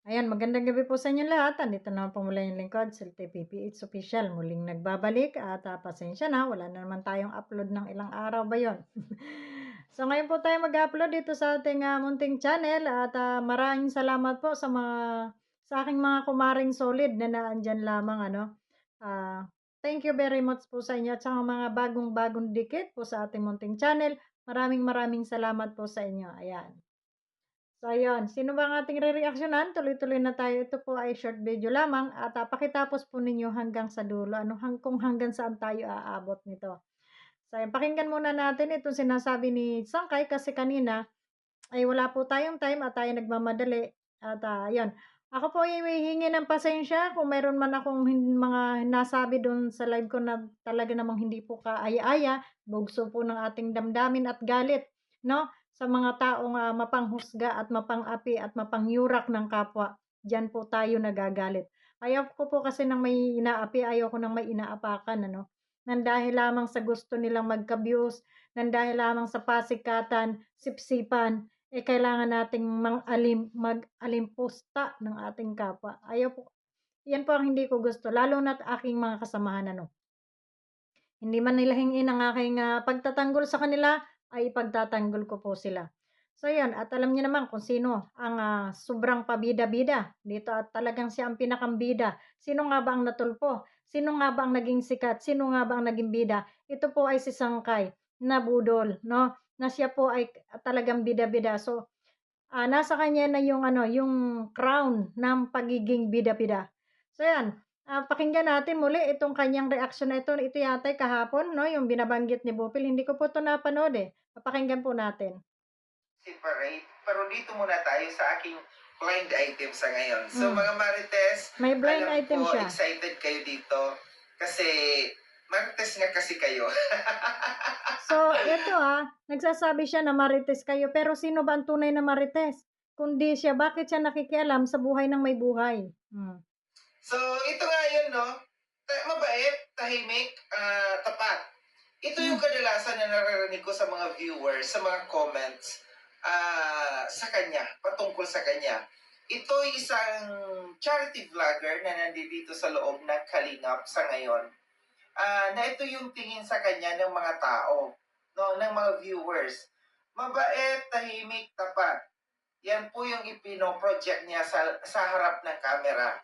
Ayan, magandang gabi po sa inyo lahat. Andito naman po muli yung lingkod, Silti PPH Official. Muling nagbabalik at pasensya na, wala na naman tayong upload ng ilang araw ba yon. So ngayon po tayo mag-upload dito sa ating munting channel at maraming salamat po sa aking mga kumaring solid na naandyan lamang ano. Ah, Thank you very much po sa inyo at sa mga bagong-bagong dikit po sa ating munting channel. Maraming maraming salamat po sa inyo. Ayan. So ayun, sino ba ang ating rereaksyonan? Tuloy-tuloy na tayo. Ito po ay short video lamang at pakitapos po ninyo hanggang sa dulo. Kung hanggang saan tayo aabot nito. So ayun, pakinggan muna natin itong sinasabi ni Sangkay kasi kanina ay wala po tayong time at tayo nagmamadali. At ayun, ako po ay hihingi ng pasensya kung meron man akong mga nasabi doon sa live ko na talaga namang hindi po kaaya-aya, bugso po ng ating damdamin at galit, no? Sa mga taong mapanghusga at mapang-api at mapangyurak ng kapwa. Diyan po tayo nagagalit. Ayaw ko po kasi ng may inaapi, ayaw ko ng may inaapakan, ano? Nang dahil lamang sa gusto nilang magka-views, nang dahil lamang sa pasikatan, sipsipan, kailangan nating mag-alimpusta ng ating kapwa. Ayaw po, 'yan po ang hindi ko gusto lalo na't aking mga kasamahan ano. Hindi man nila hingin ang aking pagtatanggol sa kanila, ay ipagtatanggol ko po sila. So 'yan, at alam niyo naman kung sino ang sobrang pabida-bida dito at talagang siya ang pinakambida. Sino nga ba ang natulpo? Sino nga ba ang naging sikat? Sino nga ba ang naging bida? Ito po ay si Sangkay na budol, 'no, na siya po ay talagang bida-bida. So nasa kanya na yung ano, yung crown ng pagiging bida-bida. So 'yan, pakinggan natin muli itong kanyang reaksyon na ito. Ito yata ay kahapon 'no, yung binabanggit ni Bupil. Hindi ko po 'to napanood, eh. Papakinggan po natin. Separate. Pero dito muna tayo sa aking blind item sa ngayon. So Hmm, mga Marites, may blind alam item ko siya. excited kayo dito kasi Marites nga kasi kayo. So ito, nagsasabi siya na marites kayo, pero sino ba ang tunay na marites? Kundi siya, bakit siya nakikialam sa buhay ng may buhay? So ito nga yun, no? Mabait, tahimik, tapat. Ito yung Hmm, kadalasan na naririnig ko sa mga viewers, sa mga comments sa kanya, patungkol sa kanya. Ito ay isang charity vlogger na nandito sa loob ng Kalingap sa ngayon. Na ito yung tingin sa kanya ng mga tao, no, ng mga viewers. Mabait, tahimik, tapat. Yan po yung ipino-project niya sa harap ng camera.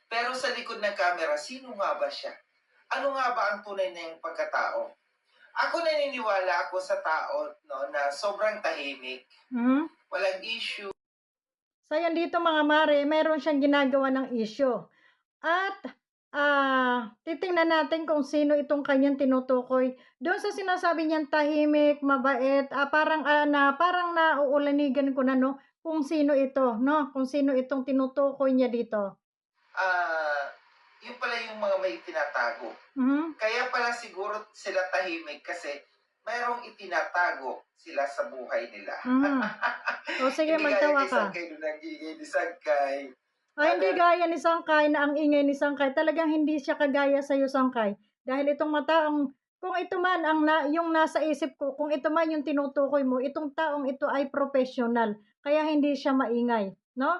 Pero sa likod ng camera, sino nga ba siya? Ano nga ba ang tunay na yung pagkatao? Ako naniniwala ako sa tao, no, na sobrang tahimik, mhm. walang issue. So yan dito mga mare, meron siyang ginagawa ng issue. At, titingnan natin kung sino itong kanyang tinutukoy. Do'n sa sinasabi niyang tahimik, mabait, parang nauulanigan ko na 'no, kung sino ito 'no, kung sino itong tinutukoy niya dito. Yun pala yung mga may tinatago. Mhm. Kaya pala siguro sila tahimik kasi mayroong itinatago sila sa buhay nila. Mhm. O sige, Hindi gaya magtawa kay ka. Sangkay doon nagiging ni Sangkay. Hindi Ano, gaya ni Sangkay na ang ingay ni Sangkay, talagang hindi siya kagaya sa'yo, Sangkay. Dahil itong taong kung ito man ang yung nasa isip ko, kung ito man yung tinutukoy mo, itong taong ito ay professional, kaya hindi siya maingay, 'no?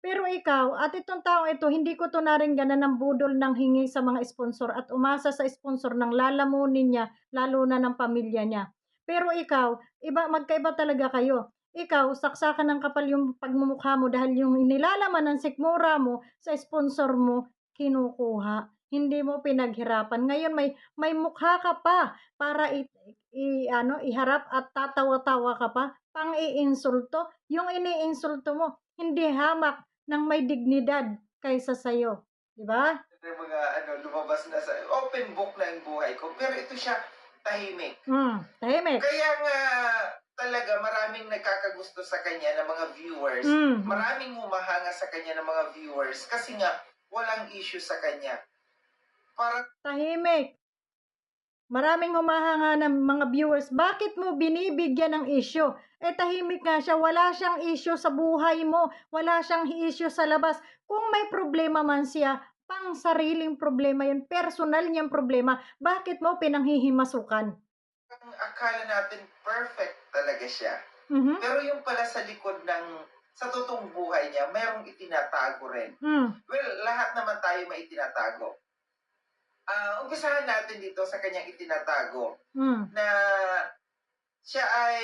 Pero ikaw at itong taong ito, hindi ko 'to naringganan ng budol ng hingi sa mga sponsor at umasa sa sponsor ng lalamunin niya, lalo na ng pamilya niya. Pero ikaw, magkaiba talaga kayo. Ikaw, saksakan ng kapal yung pagmumukha mo dahil yung nilalaman ng sikmura mo sa sponsor mo, kinukuha. Hindi mo pinaghirapan. Ngayon may mukha ka pa para iharap at tatawa-tawa ka pa, pang-iinsulto. Yung iniinsulto mo, hindi hamak ng may dignidad kaysa sa'yo, 'di ba? yung mga lumabas na sa open book na yung buhay ko. Pero ito siya, tahimik. Tahimik. Kaya nga talaga maraming nagkakagusto sa kanya ng mga viewers. Mhm. Maraming humahanga sa kanya ng mga viewers kasi nga walang issue sa kanya. Parang Tahimik. Maraming humahanga ng mga viewers, bakit mo binibigyan ng issue? Tahimik nga siya, wala siyang issue sa buhay mo, wala siyang issue sa labas. Kung may problema man siya, pang sariling problema yun, personal niyang problema, bakit mo pinanghihimasukan? ang akala natin perfect talaga siya. Mhm. Pero yung pala sa likod ng sa totoong buhay niya, mayroong itinatago rin. Hmm. Well, lahat naman tayo may itinatago. Umpisahan natin dito sa kanyang itinatago Hmm. na siya ay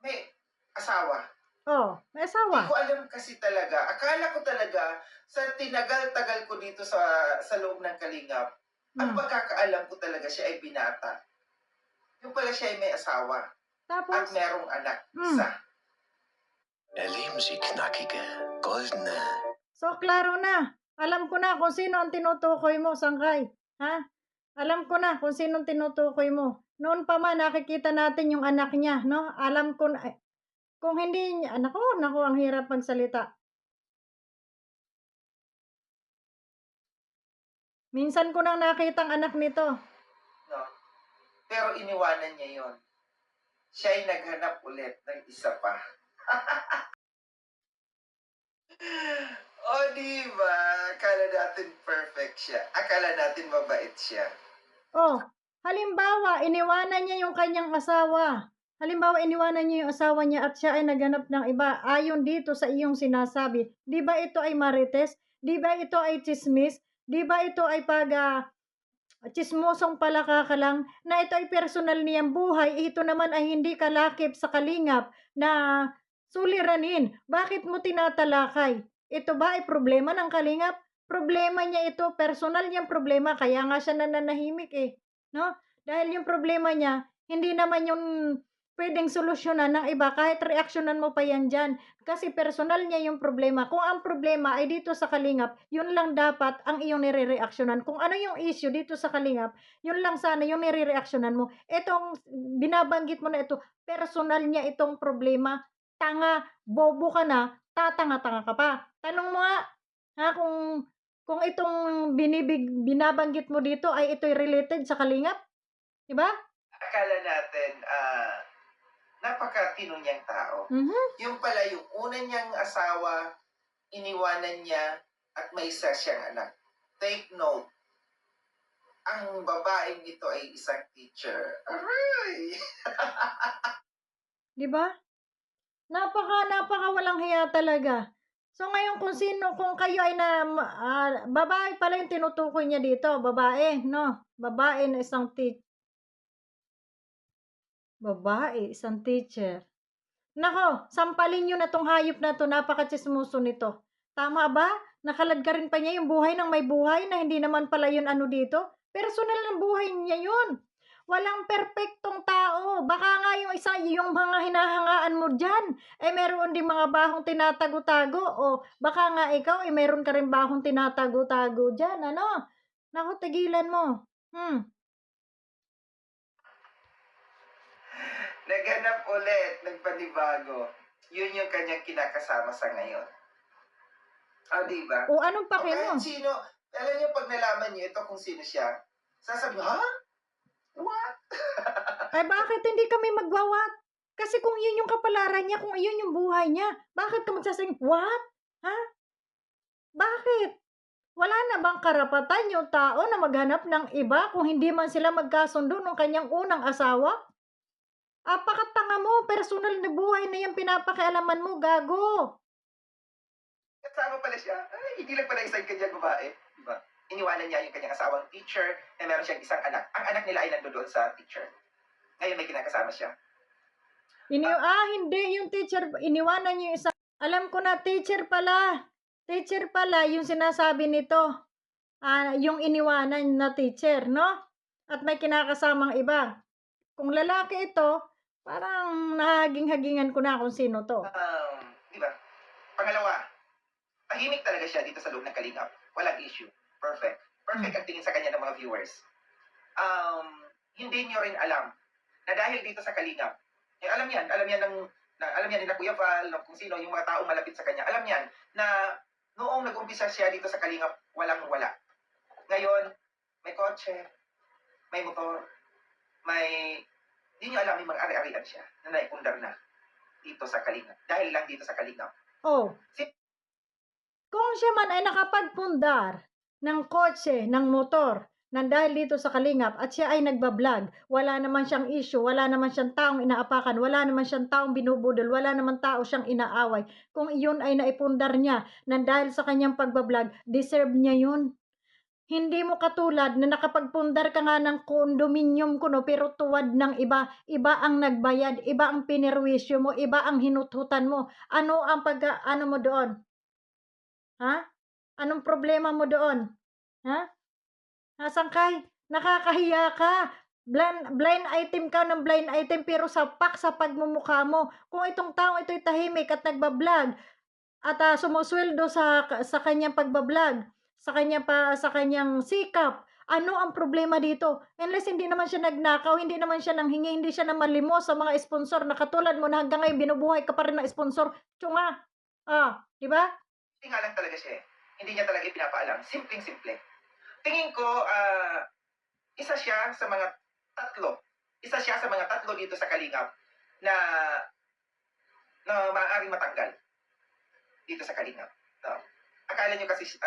may asawa. Oh, may Hindi asawa. ko alam kasi talaga. Akala ko talaga sa tinagal-tagal ko dito sa loob ng Kalingap, ang Hmm. pagkakaalam ko talaga siya ay binata. Yung pala siya ay may asawa at Tapos? merong anak, Hmm. isa. Alleen zie knackige, goldene. So, klaro na. Alam ko na kung sino ang tinutukoy mo, Sangkay. Ha? Alam ko na kung sino ang tinutukoy mo. Noon pa man nakikita natin yung anak niya, no? Alam ko na, kung hindi niya, naku, ang hirap magsalita. Minsan ko nang nakita ang anak nito. No? Pero iniwanan niya yon. Siya ay naghanap ulit ng isa pa. O, diba? Akala natin perfect siya. Akala natin mabait siya. Oh, halimbawa, iniwanan niya yung kanyang asawa. Halimbawa, iniwanan niya yung asawa niya at siya ay naghanap ng iba. Ayon dito sa iyong sinasabi, di ba ito ay marites? Di ba ito ay chismis? Di ba ito ay chismosong palaka ka lang na ito ay personal niyang buhay, ito naman ay hindi kalakip sa kalingap na suliranin. Bakit mo tinatalakay? Ito ba ay problema ng kalingap? Problema niya ito, personal niyang problema, kaya nga siya nananahimik eh. No? Dahil yung problema niya, hindi naman yung pwedeng solusyonan ng iba, kahit reaksyonan mo pa yan dyan. Kasi personal niya yung problema. Kung ang problema ay dito sa kalingap, yun lang dapat ang iyong nire-reaksyonan. Kung ano yung issue dito sa kalingap, yun lang sana yung nire-reaksyonan mo. Itong binabanggit mo na ito, personal niya itong problema. Tanga, bobo ka na, tatanga-tanga ka pa. Tanong mo nga, ha, kung itong binabanggit mo dito ay ito'y related sa kalingap, di ba? Akala natin, napakatino niyang tao. Mhm. Yung pala, yung una niyang asawa, iniwanan niya at may isa siyang anak. Take note, ang babaeng ito ay isang teacher. Aray! Di ba? Napaka walang hiya talaga. So ngayon kung kayo ay babae pala yung tinutukoy niya dito, babae, no? Babae, isang teacher. Nako, sampalin niyo na 'tong hayop na 'to, napakatsismoso nito. Tama ba? Nakalad ka rin pa niya yung buhay ng may buhay na hindi naman pala yun ano dito. Personal ng buhay niya yun. Walang perpektong tao. Baka nga yung isa, yung mga hinahangaan mo diyan, eh meron din mga bahong tinatago-tago. O baka nga ikaw, eh meron ka rin bahong tinatago-tago diyan, ano? Naku, tigilan mo. Naghanap ulit ng panibago. Yun yung kanyang kinakasama sa ngayon. Diba? O anong O pake kahit mo? sino, alam niyo pag nalaman niyo ito kung sino siya, sasabihin, ha? What? Ay bakit hindi kami magwawat? Kasi kung yun yung kapalaran niya, kung yun yung buhay niya, bakit ka magsasabing, what? Ha? Bakit? Wala na bang karapatan yung tao na maghanap ng iba kung hindi man sila magkasundo ng kanyang unang asawa? Apakatanga mo, personal na buhay na yung pinapakialaman mo, gago. Kasama pala siya. Ay, hindi lang pala isang kanyang babae. Diba? Iniwanan niya yung kanyang asawang teacher na meron siyang isang anak. Ang anak nila ay nandoon sa teacher. Ngayon may kinakasama siya. Hindi, yung teacher, iniwanan niyo yung isa. Alam ko na, teacher pala. Teacher pala, yung sinasabi nito. Yung iniwanan na teacher, no? At may kinakasamang iba. Kung lalaki ito, parang nahaging-hagingan ko na kung sino to. Diba? Pangalawa, tahimik talaga siya dito sa loob ng Kalingap. Walang issue. Perfect. Perfect ang tingin sa kanya ng mga viewers. Hindi niyo rin alam na dahil dito sa Kalingap, alam yan ni na Kuya Val, ng kung sino, yung mga taong malapit sa kanya, alam yan na noong nag-umpisa siya dito sa Kalingap, walang-wala. Ngayon, may kotse, may motor, hindi nyo alam, may mga ari-arian siya na naipundar na dito sa Kalingap. Dahil lang dito sa Kalingap. Oh. Kung siya man ay nakapagpundar ng kotse, ng motor, nang dahil dito sa kalingap at siya ay nagba-vlog, wala naman siyang issue, wala naman siyang taong inaapakan, wala naman siyang taong binubudol, wala naman tao siyang inaaway. Kung iyon ay naipundar niya nang dahil sa kanyang pagba-vlog, deserve niya yun. Hindi mo katulad na nakapagpundar ka nga ng condominium kuno pero tuwad ng iba, iba ang nagbayad, iba ang pinerwisyo mo, iba ang hinuthutan mo. Ano ang ano mo doon? Ha? Anong problema mo doon? Ha? Nasangkay, nakakahiya ka. Blind item ka ng blind item pero sapak sa pagmumukha mo. Kung itong taong ito'y tahimik at nagba-vlog at sumusweldo sa kanyang pagba-vlog, sa kanyang sikap, ano ang problema dito? Unless hindi naman siya nagnakaw, hindi naman siya nanghingi, hindi siya namalimos sa mga sponsor na katulad mo na hanggang ngayon binubuhay ka pa rin ng sponsor. Tsunga. Di ba? Hindi nga lang talaga siya eh. Hindi niya talaga ipinapaalam. Simpleng-simple. Tingin ko, isa siya sa mga tatlo. Isa siya sa mga tatlo dito sa Kalingap na maaaring matanggal dito sa Kalingap. No. Akala niyo kasi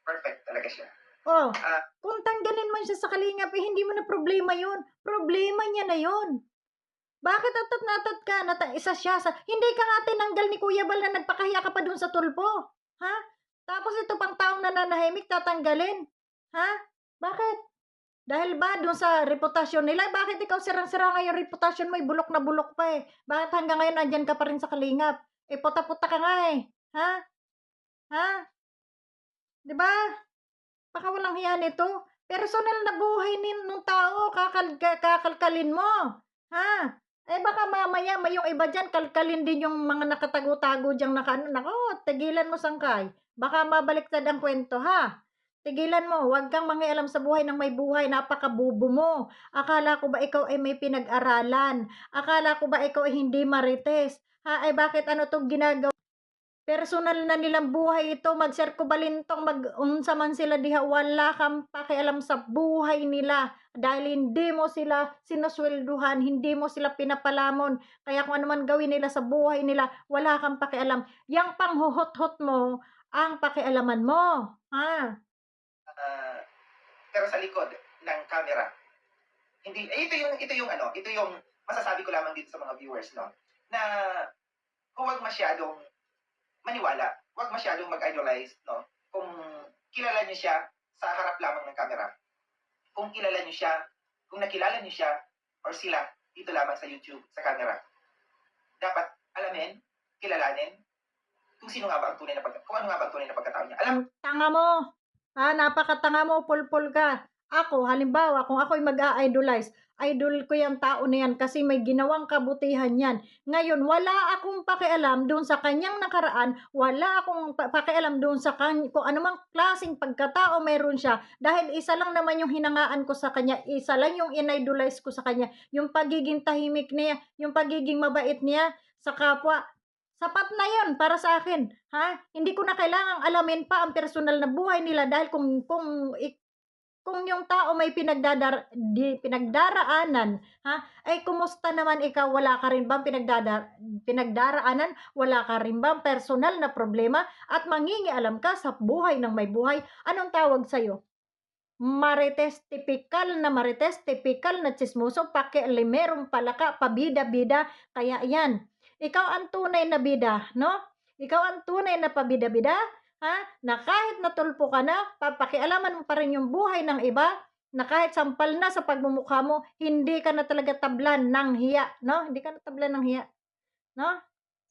perfect talaga siya. Oh, Ah, kung tanggalin man siya sa kalingap, eh, hindi mo na problema yun. Problema niya na yun. Bakit atat na atat ka? Isa siya sa... Hindi ka nga tinanggal ni Kuya Bal na nagpakahiya ka pa dun sa tulpo. Ha? Tapos ito pang taong nananahimik, tatanggalin. Ha? Bakit? Dahil ba dun sa reputasyon nila? Bakit ikaw sirang-sira ngayon reputasyon mo? Bulok na bulok pa eh. Bakit hanggang ngayon andyan ka pa rin sa kalingap? Eh, puta-puta ka nga eh. Ha? Ha? Diba? Baka walang hiya nito. Personal na buhay nung tao, kakalkalin mo. Ha? Eh baka mamaya may yung iba dyan, kalkalin din yung mga nakatago-tago dyan nako, tigilan mo sangkay. Baka mabaliktad ang kwento, ha? Tigilan mo, huwag kang mangialam sa buhay ng may buhay, napakabubo mo. Akala ko ba ikaw ay may pinag-aralan? Akala ko ba ikaw ay hindi marites? Ha, ay bakit ano to ginagawa? Personal na nilang buhay ito, magserkubalintong, mag-unsa man sila diha, wala kang pakialam sa buhay nila. Dahil hindi mo sila sinuswelduhan, hindi mo sila pinapalamon. Kaya kung ano man gawin nila sa buhay nila, wala kang pakialam. Yang panghuhot-hot mo, ang pakialaman mo. Ha? pero sa likod ng camera, hindi, ito yung masasabi ko lamang dito sa mga viewers, no? Na huwag masyadong maniwala, huwag masyadong mag-idolize, no? Kung kilala niyo siya sa harap lamang ng camera. Kung kilala niyo siya, kung nakilala niyo siya or sila dito lamang sa YouTube, sa camera, dapat alamin, kilalanin kung sino nga ba ang tunay na kung ano nga ba ang tunay na pagkatao niya. Ang tanga mo. Napakatanga mo, pulpul ka. Ako, halimbawa, kung ako'y mag-a-idolize, idol ko yung tao na yan kasi may ginawang kabutihan yan. Ngayon, wala akong pakialam doon sa kanyang nakaraan, wala akong pakialam doon sa kung anumang klaseng pagkatao meron siya, dahil isa lang naman yung hinangaan ko sa kanya, isa lang yung in-idolize ko sa kanya, yung pagiging tahimik niya, yung pagiging mabait niya sa kapwa. Sapat na 'yon para sa akin, ha? Hindi ko na kailangang alamin pa ang personal na buhay nila dahil kung yung tao may pinagdaraanan, ha? Ay kumusta naman ikaw, wala ka rin bang pinagdaraanan? Wala ka rin bang personal na problema at mangingialam ka sa buhay ng may buhay? Anong tawag sa'yo? Marites, tipikal na tsismoso, pakialimerong palaka, pabida-bida, kaya yan. Ikaw ang tunay na bida, no? Ikaw ang tunay na pabida-bida, ha? Na kahit natulpo ka na, papakialaman mo pa rin yung buhay ng iba, na kahit sampal na sa pagmumukha mo, hindi ka na talaga tablan ng hiya, no? Hindi ka na tablan ng hiya, no?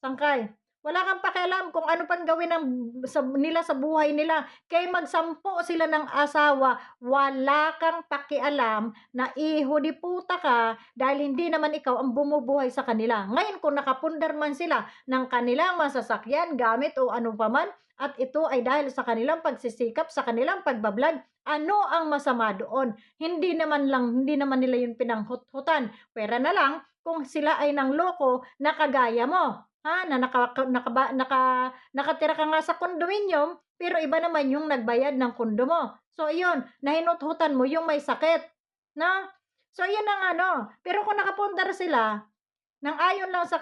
Sangkay. Wala kang pakialam kung ano pang gawin nila sa buhay nila. Kaya magsampo sila ng asawa, wala kang pakialam na iho di puta ka dahil hindi naman ikaw ang bumubuhay sa kanila. Ngayon kung nakapundar man sila ng kanilang masasakyan, gamit o ano paman, at ito ay dahil sa kanilang pagsisikap, sa kanilang pagbablog, ano ang masama doon? Hindi naman nila yun pinanghut-hutan. Pwera na lang kung sila ay nang loko na kagaya mo. Na nakatira ka nga sa condominium, pero iba naman yung nagbayad ng kondo mo. So, iyon, nahinut-hutan mo yung may sakit, no? So, yun ang ano. Pero kung nakapundar sila, nang ayon sa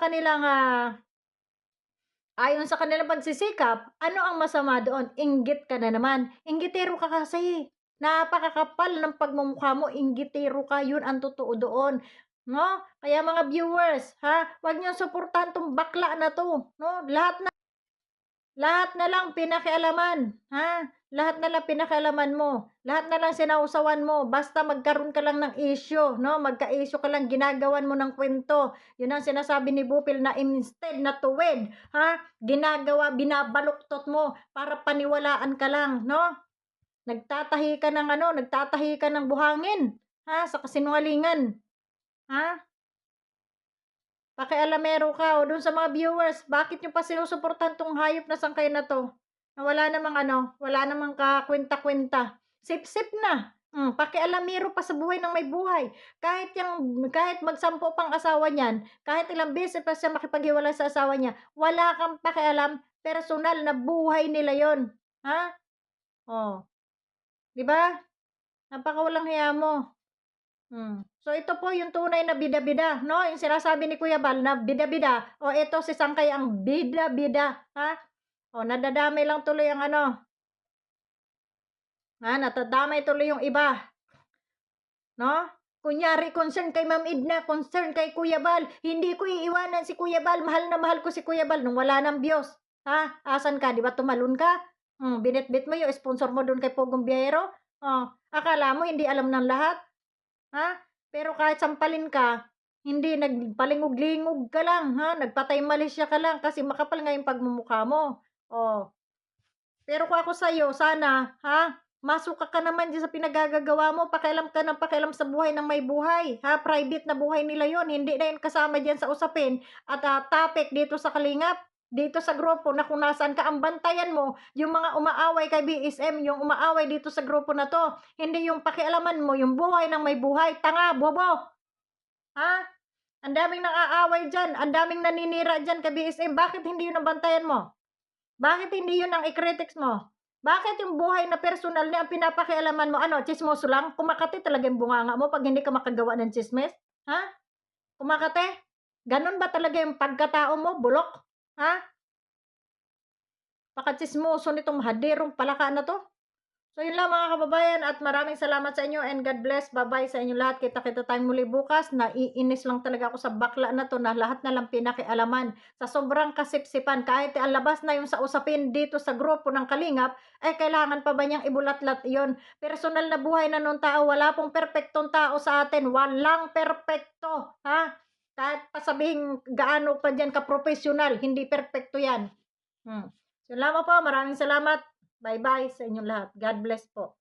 kanilang pagsisikap, ano ang masama doon? Inggit ka na naman. Inggitero ka kasi, Napakakapal ng pagmumukha mo, inggitero ka, yun ang totoo doon, 'no? Kaya mga viewers, ha, 'wag niyong suportahan 'tong bakla na 'to, 'no? Lahat na lang pinakialaman, ha? Lahat na lang pinakialaman mo, lahat na lang sinausawan mo, basta magkaroon ka lang ng issue, 'no? Magka-issue ka lang, ginagawan mo ng kwento. 'Yun ang sinasabi ni Bupil na instead na tuwid, ha, binabaluktot mo para paniwalaan ka lang, 'no? Nagtatahi ka ng buhangin, ha, sa kasinungalingan, ha? Pakialamero ka. O dun sa mga viewers, bakit niyo pa sinusuportahan 'tong hayop na sangkay na 'to, na wala namang kakuwenta-kuwenta. Sip-sip na, pakialamero pa sa buhay ng may buhay. Kahit mag-10 pang asawa niyan, kahit ilang beses pa siya makipaghiwalay sa asawa niya, wala kang pakialam, personal na buhay nila yon, ha? Oh, 'di ba? Napakawalang hiya mo. So ito po yung tunay na bida-bida, 'no, yung sinasabi ni Kuya Bal na bida-bida, o eto si Sangkay ang bida-bida, ha? O nadadamay lang tuloy ang ano, nadadamay tuloy yung iba, 'no? Kunyari concern kay Ma'am Edna, concern kay Kuya Bal, hindi ko iiwanan si Kuya Bal, mahal na mahal ko si Kuya Bal nung wala ng views, ha? Asan ka, 'di ba tumalon ka? Binitbit mo yung sponsor mo dun kay Pogong Biyahero, akala mo hindi alam ng lahat? Ha? Pero kahit sampalin ka, hindi nagpalingog-lingog ka lang, ha? Nagpatay-malisya ka lang kasi makapal nga yung pagmumukha mo. Oh, pero kung ako sa'yo, sana, ha? Masuka ka naman diyan sa pinagagagawa mo, pakialam ka ng pakialam sa buhay ng may buhay, ha? Private na buhay nila yon, hindi na yun kasama diyan sa usapin at topic dito sa Kalingap, dito sa grupo na kung nasaan ka, ang bantayan mo, yung mga umaaway kay BSM, yung umaaway dito sa grupo na to, hindi yung pakialaman mo, yung buhay ng may buhay, tanga, bobo, ha? Ang daming nang-aaway diyan, ang daming naninira diyan kay BSM, bakit hindi yun ang bantayan mo? Bakit hindi yun ang i-critics mo? Bakit yung buhay na personal niya ang pinapakialaman mo? Ano, tsismoso lang? Kumakati talaga yung bunganga mo 'pag hindi ka makagawa ng tsismis? Ha? Kumakati? Gano'n ba talaga yung pagkatao mo, bulok? Ha? Pakatsismoso nitong haderong palaka na 'to. So yun lang mga kababayan at maraming salamat sa inyo and God bless. Bye-bye sa inyo lahat. Kita-kita tayong muli bukas. Naiinis lang talaga ako sa bakla na 'to na lahat na lang pinakialaman. Sa sobrang kasipsipan, kahit ang labas na yung sa usapin dito sa grupo ng Kalingap, kailangan pa ba niyang ibulatlat yon? Personal na buhay na nung tao, wala pong perpektong tao sa atin. Walang perpekto, ha? Kahit pa sabihing gaano pa diyan ka-professional, hindi perpekto yan. Hmm. So, lamang po, maraming salamat. Bye-bye sa inyong lahat. God bless po.